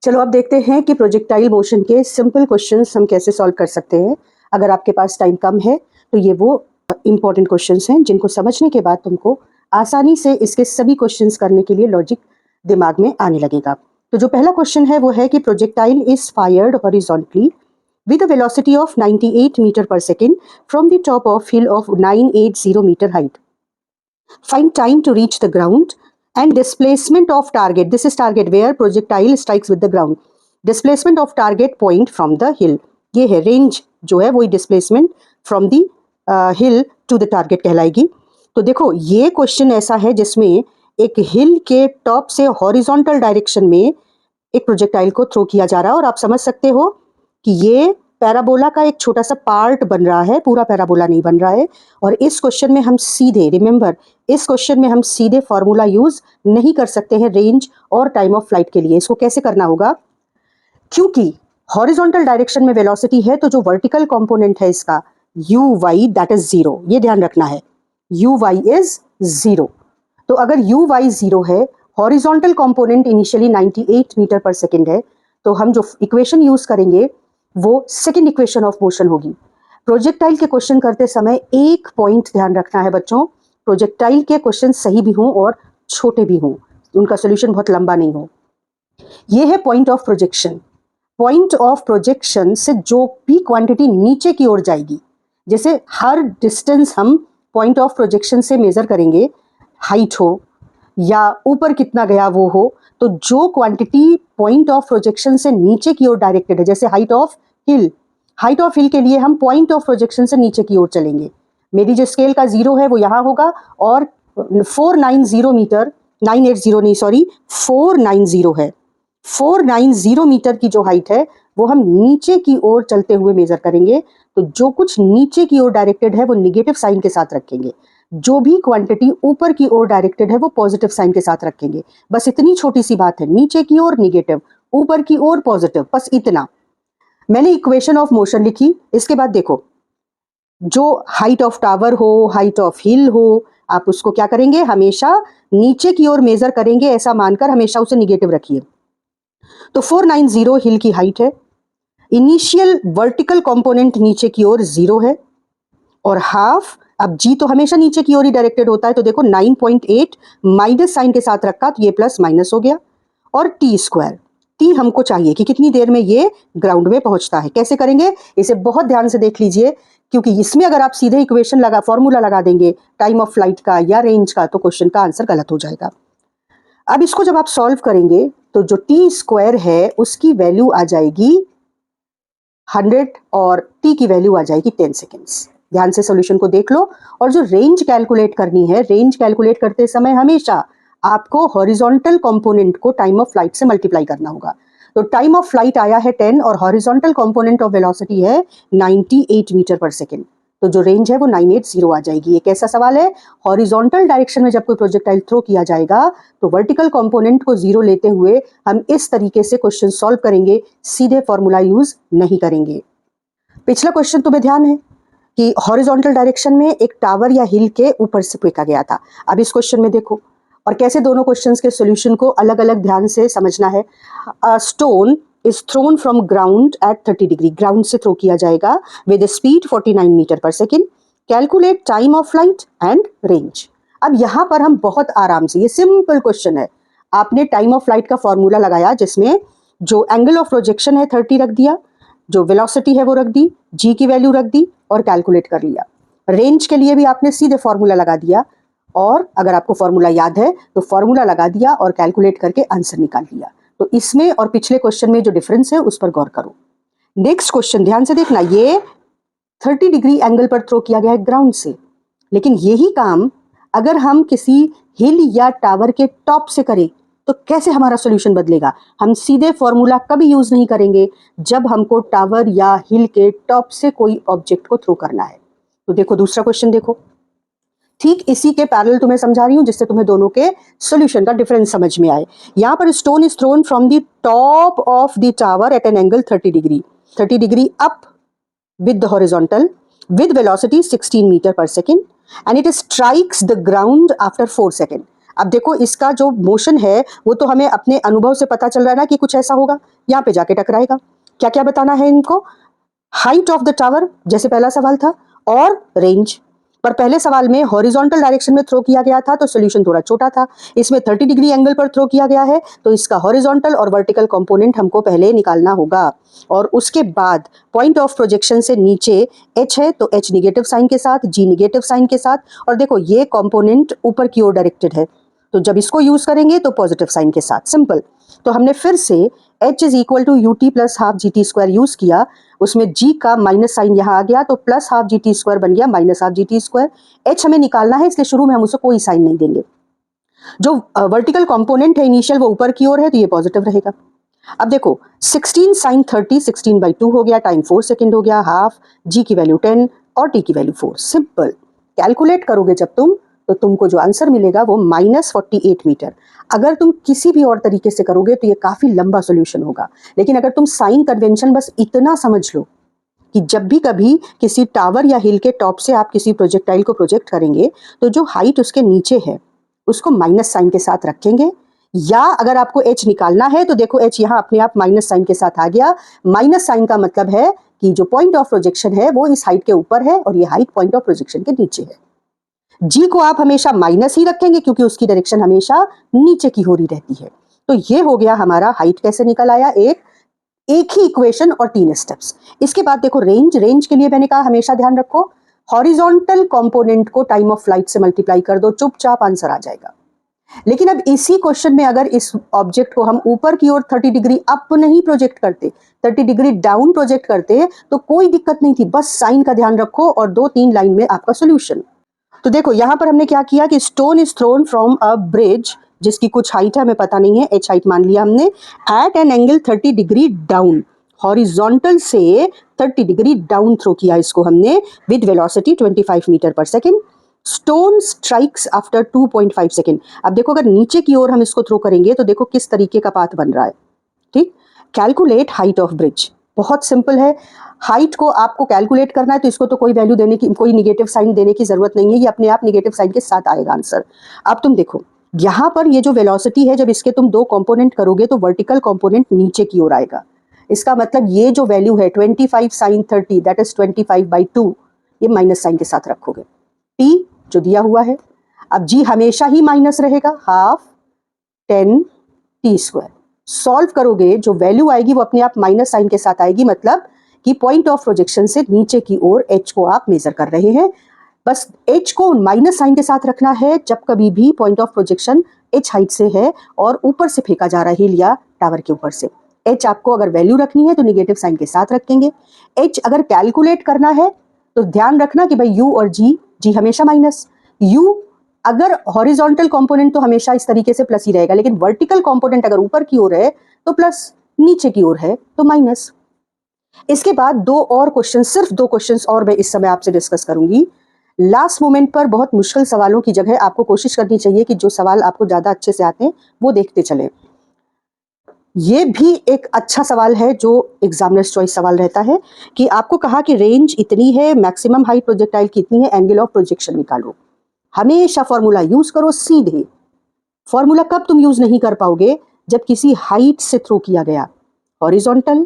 चलो अब देखते हैं कि प्रोजेक्टाइल मोशन के सिंपल क्वेश्चंस हम कैसे सॉल्व कर सकते हैं। अगर आपके पास टाइम कम है तो ये वो इंपॉर्टेंट क्वेश्चंस हैं जिनको समझने के बाद तुमको आसानी से इसके सभी क्वेश्चंस करने के लिए लॉजिक दिमाग में आने लगेगा। तो जो पहला क्वेश्चन है वो है कि projectile is fired horizontally with a velocity of 98 meter per second from the top of hill of 980 meter height. Find time to reach the ground and displacement of target. This is target where projectile strikes with the ground. Displacement of target point from the hill. ये है range जो है वही displacement from the hill to the target कहलाएगी। तो देखो ये question ऐसा है जिसमें एक हिल के टॉप से हॉरिजॉन्टल डायरेक्शन में एक प्रोजेक्टाइल को थ्रो किया जा रहा है और आप समझ सकते हो कि ये पैराबोला का एक छोटा सा पार्ट बन रहा है, पूरा पैराबोला नहीं बन रहा है। और इस क्वेश्चन में हम सीधे रिमेंबर इस क्वेश्चन में हम सीधे फॉर्मूला यूज नहीं कर सकते हैं रेंज और टाइम ऑफ फ्लाइट के लिए। इसको कैसे करना होगा, क्योंकि हॉरिजॉन्टल डायरेक्शन में वेलोसिटी है तो जो वर्टिकल कंपोनेंट है इसका u y that is zero, ये ध्यान रखना है, यू वाई इज जीरो। तो अगर यू वाई जीरो है, horizontal component initially 98 metre per second है, तो हम जो इक्वेशन यूज करेंगे वो सेकेंड इक्वेशन ऑफ मोशन होगी। प्रोजेक्टाइल के क्वेश्चन करते समय एक पॉइंट ध्यान रखना है बच्चों, प्रोजेक्टाइल के क्वेश्चन सही भी हों और छोटे भी हों, उनका सोल्यूशन बहुत लंबा नहीं हो। ये है point of projection. Point of projection से जो भी क्वांटिटी नीचे की ओर जाएगी, जैसे हर डिस्टेंस हम पॉइंट ऑफ प्रोजेक्शन से मेजर करेंगे, हाइट हो या ऊपर कितना गया वो हो, तो जो क्वांटिटी पॉइंट ऑफ प्रोजेक्शन से नीचे की ओर डायरेक्टेड है, जैसे हाइट ऑफ हिल के लिए हम पॉइंट ऑफ प्रोजेक्शन से नीचे की ओर चलेंगे। मेरी जो स्केल का जीरो है वो यहाँ होगा और 490 मीटर 980 नहीं सॉरी 490 है, 490 मीटर की जो हाइट है वो हम नीचे की ओर चलते हुए मेजर करेंगे। तो जो कुछ नीचे की ओर डायरेक्टेड है वो निगेटिव साइन के साथ रखेंगे, जो भी क्वांटिटी ऊपर की ओर डायरेक्टेड है वो पॉजिटिव साइन के साथ रखेंगे। बस इतनी छोटी सी बात है, नीचे की ओर निगेटिव, ऊपर की ओर पॉजिटिव, बस इतना। मैंने इक्वेशन ऑफ मोशन लिखी। इसके बाद देखो, जो हाइट ऑफ टावर हो, हाइट ऑफ हिल हो, आप उसको क्या करेंगे, हमेशा नीचे की ओर मेजर करेंगे, ऐसा मानकर हमेशा उसे निगेटिव रखिए। तो 490 हिल की हाइट है, इनिशियल वर्टिकल कंपोनेंट नीचे की ओर 0 है और हाफ, अब जी तो हमेशा नीचे की ओर ही डायरेक्टेड होता है, तो देखो 9.8 माइनस साइन के साथ रखा तो ये प्लस माइनस हो गया। और टी स्क्वायर, टी हमको चाहिए कि कितनी देर में ये ग्राउंड में पहुंचता है। कैसे करेंगे इसे बहुत ध्यान से देख लीजिए, क्योंकि इसमें अगर आप सीधे इक्वेशन लगा फॉर्मूला लगा देंगे टाइम ऑफ फ्लाइट का या रेंज का, तो क्वेश्चन का आंसर गलत हो जाएगा। अब इसको जब आप सॉल्व करेंगे तो जो टी स्क्वायर है उसकी वैल्यू आ जाएगी 100 और टी की वैल्यू आ जाएगी 10 सेकेंड्स। ध्यान से सॉल्यूशन को देख लो। और जो रेंज कैलकुलेट करनी है, रेंज कैलकुलेट करते समय हमेशा आपको हॉरिजॉन्टल कंपोनेंट को टाइम ऑफ फ्लाइट से मल्टीप्लाई करना होगा। तो टाइम ऑफ फ्लाइट आया है 10 और हॉरिजॉन्टल कंपोनेंट ऑफ वेलोसिटी है 98 मीटर पर सेकेंड, तो जो रेंज है वो 980 आ जाएगी। ये कैसा सवाल है, हॉरिजॉन्टल डायरेक्शन में जब कोई प्रोजेक्टाइल थ्रो किया जाएगा तो वर्टिकल कंपोनेंट को 0 लेते हुए हम इस तरीके से क्वेश्चन सॉल्व करेंगे, सीधे फॉर्मूला यूज नहीं करेंगे। पिछला क्वेश्चन तुम्हें ध्यान है कि हॉरिजॉन्टल डायरेक्शन में एक टावर या हिल के ऊपर से फेंका गया था। अब इस क्वेश्चन में देखो और कैसे दोनों क्वेश्चंस के सॉल्यूशन को अलग अलग ध्यान से समझना है। Stone is thrown from ground eight 30 degree, ground से थ्रो किया जाएगा with speed 49 metre per second. Calculate time of flight and range. अब यहाँ पर हम बहुत आराम से, ये सिंपल क्वेश्चन है, आपने टाइम ऑफ फ्लाइट का फॉर्मूला लगाया जिसमें जो एंगल ऑफ प्रोजेक्शन है 30 रख दिया, जो वेलोसिटी है वो रख दी, जी की वैल्यू रख दी और कैलकुलेट कर लिया। रेंज के लिए भी आपने सीधे फॉर्मूला लगा दिया और अगर आपको फॉर्मूला याद है तो फॉर्मूला लगा दिया और कैलकुलेट करके आंसर निकाल लिया। तो इसमें और पिछले क्वेश्चन में जो डिफरेंस है उस पर गौर करो। नेक्स्ट क्वेश्चन ध्यान से देखना, ये 30 डिग्री एंगल पर थ्रो किया गया है ग्राउंड से, लेकिन यही काम अगर हम किसी हिल या टावर के टॉप से करें तो कैसे हमारा सॉल्यूशन बदलेगा। हम सीधे फॉर्मूला कभी यूज नहीं करेंगे जब हमको टावर या हिल के टॉप से कोई ऑब्जेक्ट को थ्रो करना है। तो देखो दूसरा क्वेश्चन देखो, ठीक इसी के पैरेलल तुम्हें समझा रही हूं जिससे तुम्हें दोनों के सॉल्यूशन का डिफरेंस समझ में आए। यहां पर stone is thrown from the top of the tower at an angle 30 degree up with the horizontal with velocity 16 meter per second and it strikes the ground after 4 seconds. अब देखो इसका जो मोशन है वो तो हमें अपने अनुभव से पता चल रहा है ना कि कुछ ऐसा होगा, यहाँ पे जाके टकराएगा। क्या क्या बताना है इनको? हाइट ऑफ द टावर जैसे पहला सवाल था, और रेंज। पर पहले सवाल में हॉरिजॉन्टल डायरेक्शन में थ्रो किया गया था तो सोल्यूशन थोड़ा छोटा था, इसमें 30 डिग्री एंगल पर थ्रो किया गया है तो इसका हॉरिजॉन्टल और वर्टिकल कंपोनेंट हमको पहले निकालना होगा। और उसके बाद पॉइंट ऑफ प्रोजेक्शन से नीचे h है तो h निगेटिव साइन के साथ, g निगेटिव साइन के साथ, और देखो ये कंपोनेंट ऊपर की ओर डायरेक्टेड है तो जब इसको यूज करेंगे तो पॉजिटिव साइन के साथ, सिंपल। तो हमने फिर से h is equal to u t plus half g t square use किया, उसमें g का माइनस साइन यहाँ आ गया तो plus half g t square बन गया minus half g t square. h हमें निकालना है इसलिए शुरू में हम उसे कोई साइन नहीं देंगे। जो वर्टिकल कंपोनेंट है इनिशियल वो ऊपर की ओर है तो ये पॉजिटिव रहेगा। अब देखो 16 साइन 30, 16/2 हो गया, टाइम 4 सेकेंड हो गया, हाफ, g की वैल्यू 10 और t की वैल्यू 4। सिंपल। कैलकुलेट करोगे जब तुम तो तुमको जो आंसर मिलेगा वो -48 मीटर। अगर तुम किसी भी और तरीके से करोगे तो ये काफी लंबा सॉल्यूशन होगा, लेकिन अगर तुम साइन कन्वेंशन बस इतना समझ लो कि जब भी कभी किसी टावर या हिल के टॉप से आप किसी प्रोजेक्टाइल को प्रोजेक्ट करेंगे तो जो हाइट उसके नीचे है उसको माइनस साइन के साथ रखेंगे, या अगर आपको h निकालना है तो देखो h यहाँ अपने आप माइनस साइन के साथ आ गया। माइनस साइन का मतलब है कि जो पॉइंट ऑफ प्रोजेक्शन है वो इस हाइट के ऊपर है और ये हाइट पॉइंट ऑफ प्रोजेक्शन के नीचे है। g को आप हमेशा माइनस ही रखेंगे क्योंकि उसकी डायरेक्शन हमेशा नीचे की हो रही रहती है। तो ये हो गया हमारा हाइट कैसे निकल आया, एक ही इक्वेशन और 3 स्टेप्स। इसके बाद देखो रेंज के लिए मैंने कहा हमेशा ध्यान रखो हॉरिजॉन्टल कंपोनेंट को टाइम ऑफ फ्लाइट से मल्टीप्लाई कर दो, चुपचाप आंसर आ जाएगा। लेकिन अब इसी क्वेश्चन में अगर इस ऑब्जेक्ट को हम ऊपर की ओर 30 डिग्री अप नहीं प्रोजेक्ट करते, 30 डिग्री डाउन प्रोजेक्ट करते तो कोई दिक्कत नहीं थी, बस साइन का ध्यान रखो और 2-3 लाइन में आपका सोल्यूशन। तो देखो यहां पर हमने क्या किया कि stone is thrown from a bridge जिसकी कुछ हाइट है हमें पता नहीं है, h हाइट मान लिया हमने, at an angle 30 degree down, horizontal से 30 डिग्री डाउन थ्रो किया इसको हमने with velocity 25 metre per second. Stone strikes after 2.5 second. अब देखो अगर नीचे की ओर हम इसको थ्रो करेंगे तो देखो किस तरीके का पाथ बन रहा है, ठीक। कैलकुलेट हाइट ऑफ ब्रिज, बहुत सिंपल है। हाइट को आपको कैलकुलेट करना है तो इसको तो कोई वैल्यू देने की, कोई निगेटिव साइन देने की जरूरत नहीं है, ये अपने आप निगेटिव साइन के साथ आएगा आंसर। अब तुम देखो यहाँ पर ये जो वेलोसिटी है जब इसके तुम 2 कंपोनेंट करोगे तो वर्टिकल कंपोनेंट नीचे की ओर आएगा। इसका मतलब ये जो वैल्यू है 25 साइन 30 दैट इज 25/2, ये माइनस साइन के साथ रखोगे। t जो दिया हुआ है, अब g हमेशा ही माइनस रहेगा, हाफ 10 t स्क्वायर। सॉल्व करोगे जो वैल्यू आएगी वो अपने आप माइनस साइन के साथ आएगी, मतलब कि पॉइंट ऑफ प्रोजेक्शन से नीचे की ओर h को आप मेजर कर रहे हैं। बस h को माइनस साइन के साथ रखना है जब कभी भी point of projection h height से है और ऊपर से फेंका जा रहा है हिल या टावर के ऊपर से। h आपको अगर वैल्यू रखनी है तो निगेटिव साइन के साथ रखेंगे। h अगर कैलकुलेट करना है तो ध्यान रखना कि भाई u और g हमेशा माइनस, u अगर हॉरिजॉन्टल कंपोनेंट तो हमेशा इस तरीके से प्लस ही रहेगा, लेकिन वर्टिकल कंपोनेंट अगर ऊपर की ओर है तो प्लस, नीचे की ओर है तो माइनस। इसके बाद 2 और क्वेश्चन, सिर्फ 2 क्वेश्चंस और मैं इस समय आपसे डिस्कस करूंगी। लास्ट मोमेंट पर बहुत मुश्किल सवालों की जगह आपको कोशिश करनी चाहिए कि जो सवाल आपको ज्यादा अच्छे से आते हैं वो देखते चले। ये भी एक अच्छा सवाल है जो एग्जामिनर्स चॉइस सवाल रहता है कि आपको कहा कि रेंज इतनी है, मैक्सिमम हाइट प्रोजेक्टाइल की इतनी है, एंगल ऑफ प्रोजेक्शन निकालो। हमेशा फॉर्मूला यूज करो सीधे। फॉर्मूला कब तुम यूज नहीं कर पाओगे, जब किसी हाइट से थ्रो किया गया, हॉरिजॉन्टल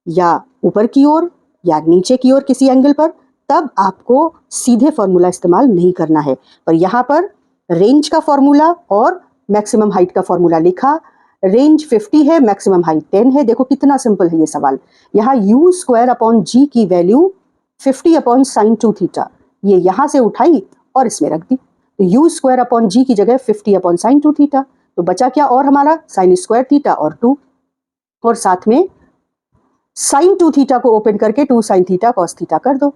या ऊपर की ओर या नीचे की ओर किसी एंगल पर, तब आपको सीधे फॉर्मूला इस्तेमाल नहीं करना है। पर यहाँ पर रेंज का फॉर्मूला और मैक्सिमम हाइट का फॉर्मूला लिखा, रेंज 50 है, मैक्सिमम हाइट 10 है। देखो कितना सिंपल है ये सवाल। यहाँ u स्क्वायर अपॉन g की वैल्यू 50 अपॉन साइन 2 थीटा, ये यहाँ से उठाई और इसमें रख दी, तो u स्क्वायर अपॉन g की जगह 50 अपॉन साइन 2 थीटा, तो बचा क्या और हमारा साइन स्क्वायर थीटा और 2, और साथ में साइन 2 थीटा को ओपन करके 2 साइन थीटा कॉस थीटा कर दो।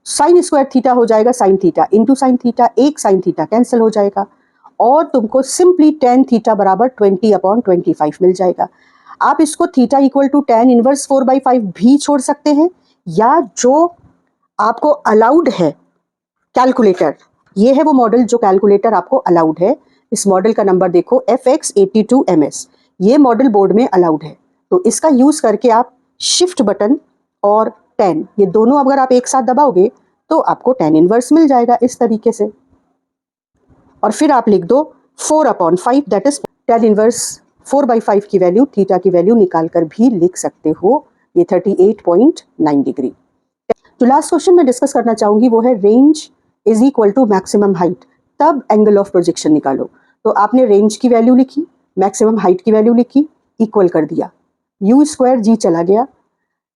साइन स्क्वायर थीटा हो जाएगा sine theta into sine theta, एक साइन थीटा कैंसिल हो जाएगा और तुमको सिंपली tan थीटा बराबर 20 अपॉन 25 मिल जाएगा। आप इसको theta equal to tan inverse 4/5 भी छोड़ सकते हैं, या जो आपको अलाउड है कैलकुलेटर, ये है वो मॉडल जो कैलकुलेटर आपको अलाउड है। इस मॉडल का नंबर देखो FX82MS, ये मॉडल बोर्ड में अलाउड है। तो इसका यूज करके आप शिफ्ट बटन और tan ये दोनों अगर आप एक साथ दबाओगे तो आपको tan इनवर्स मिल जाएगा इस तरीके से, और फिर आप लिख दो 4/5 दैट इज tan इनवर्स 4/5 की वैल्यू थीटा की वैल्यू निकाल कर भी लिख सकते हो, ये 38.9 डिग्री। जो लास्ट क्वेश्चन मैं डिस्कस करना चाहूंगी वो है range is equal to maximum height, तब एंगल ऑफ प्रोजेक्शन निकालो। तो आपने रेंज की वैल्यू लिखी, मैक्सिमम हाइट की वैल्यू लिखी, इक्वल कर दिया, u² चला गया,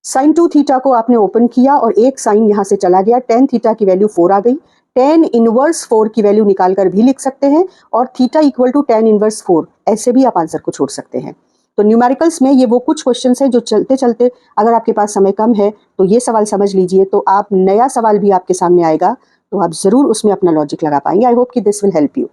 sin 2 थीटा को आपने ओपन किया और एक साइन यहाँ से चला गया, tan थीटा की वैल्यू 4 आ गई, tan इनवर्स 4 की वैल्यू निकाल कर भी लिख सकते हैं और theta equal to tan inverse 4, ऐसे भी आप आंसर को छोड़ सकते हैं। तो न्यूमेरिकल्स में ये वो कुछ क्वेश्चंस हैं जो चलते चलते, अगर आपके पास समय कम है तो ये सवाल समझ लीजिए, तो आप नया सवाल भी आपके सामने आएगा तो आप ज़रूर उसमें अपना लॉजिक लगा पाएंगे। आई होप कि दिस विल हेल्प यू।